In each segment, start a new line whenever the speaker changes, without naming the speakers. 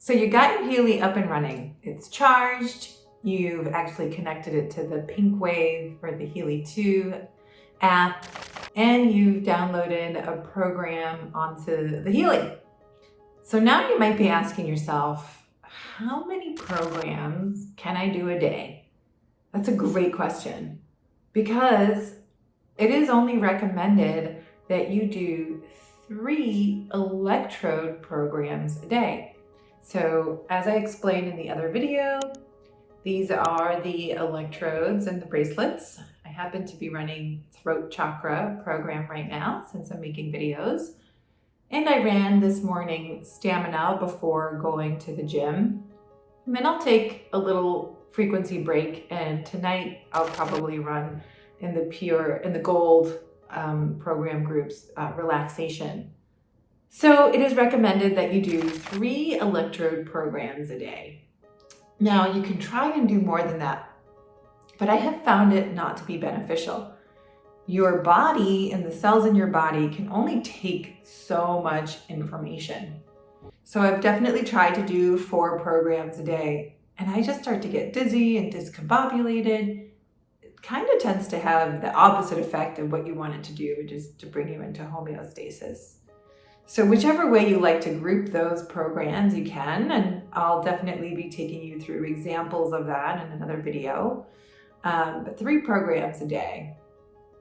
So you got your Healy up and running. It's charged. You've actually connected it to the Pink Wave or the Healy 2 app, and you've downloaded a program onto the Healy. So now you might be asking yourself, how many programs can I do a day? That's a great question, because it is only recommended that you do 3 electrode programs a day. So as I explained in the other video, these are the electrodes and the bracelets. I happen to be running throat chakra program right now since I'm making videos. And I ran this morning stamina before going to the gym. And then I'll take a little frequency break, and tonight I'll probably run in the gold program groups relaxation. So it is recommended that you do 3 electrode programs a day. Now you can try and do more than that, but I have found it not to be beneficial. Your body and the cells in your body can only take so much information. So I've definitely tried to do 4 programs a day, and I just start to get dizzy and discombobulated. It kind of tends to have the opposite effect of what you want it to do, which is to bring you into homeostasis. So whichever way you like to group those programs, you can, and I'll definitely be taking you through examples of that in another video. But 3 programs a day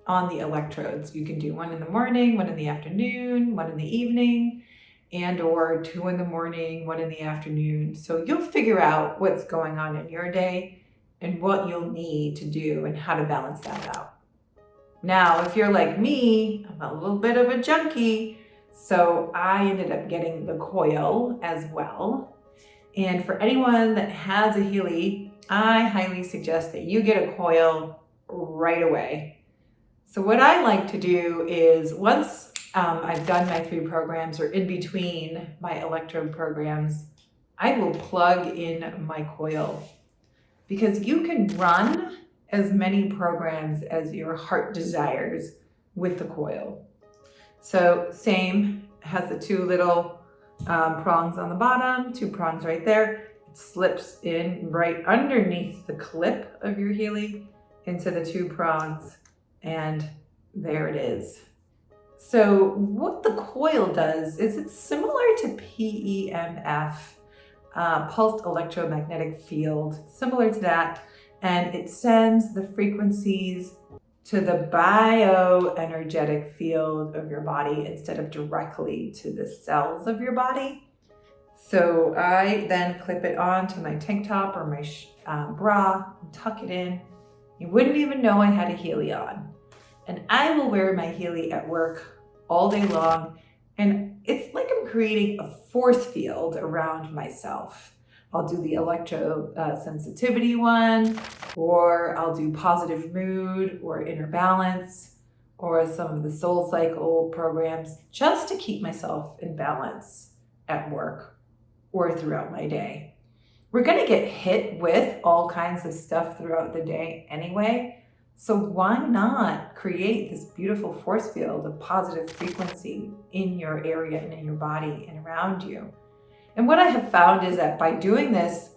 on the electrodes. You can do 1 in the morning, 1 in the afternoon, 1 in the evening, and or 2 in the morning, 1 in the afternoon. So you'll figure out what's going on in your day and what you'll need to do and how to balance that out. Now, if you're like me, I'm a little bit of a junkie, so I ended up getting the Coil as well. And for anyone that has a Healy, I highly suggest that you get a Coil right away. So what I like to do is once I've done my 3 programs, or in between my electrode programs, I will plug in my Coil, because you can run as many programs as your heart desires with the Coil. So same, has the 2 little prongs on the bottom, 2 prongs right there. It slips in right underneath the clip of your Healy into the 2 prongs, and there it is. So what the Coil does is it's similar to PEMF, pulsed electromagnetic field, similar to that, and it sends the frequencies to the bioenergetic field of your body instead of directly to the cells of your body. So I then clip it onto my tank top or my bra and tuck it in. You wouldn't even know I had a Healy on. And I will wear my Healy at work all day long, and it's like I'm creating a force field around myself. I'll do the electro sensitivity one, or I'll do positive mood or inner balance, or some of the soul cycle programs, just to keep myself in balance at work or throughout my day. We're gonna get hit with all kinds of stuff throughout the day anyway, so why not create this beautiful force field of positive frequency in your area and in your body and around you? And what I have found is that by doing this,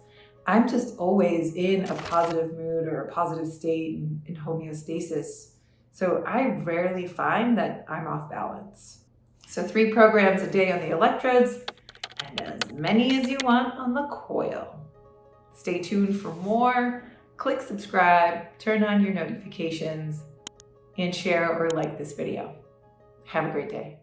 I'm just always in a positive mood or a positive state in homeostasis. So I rarely find that I'm off balance. So 3 programs a day on the electrodes, and as many as you want on the Coil. Stay tuned for more. Click subscribe, turn on your notifications, and share or like this video. Have a great day.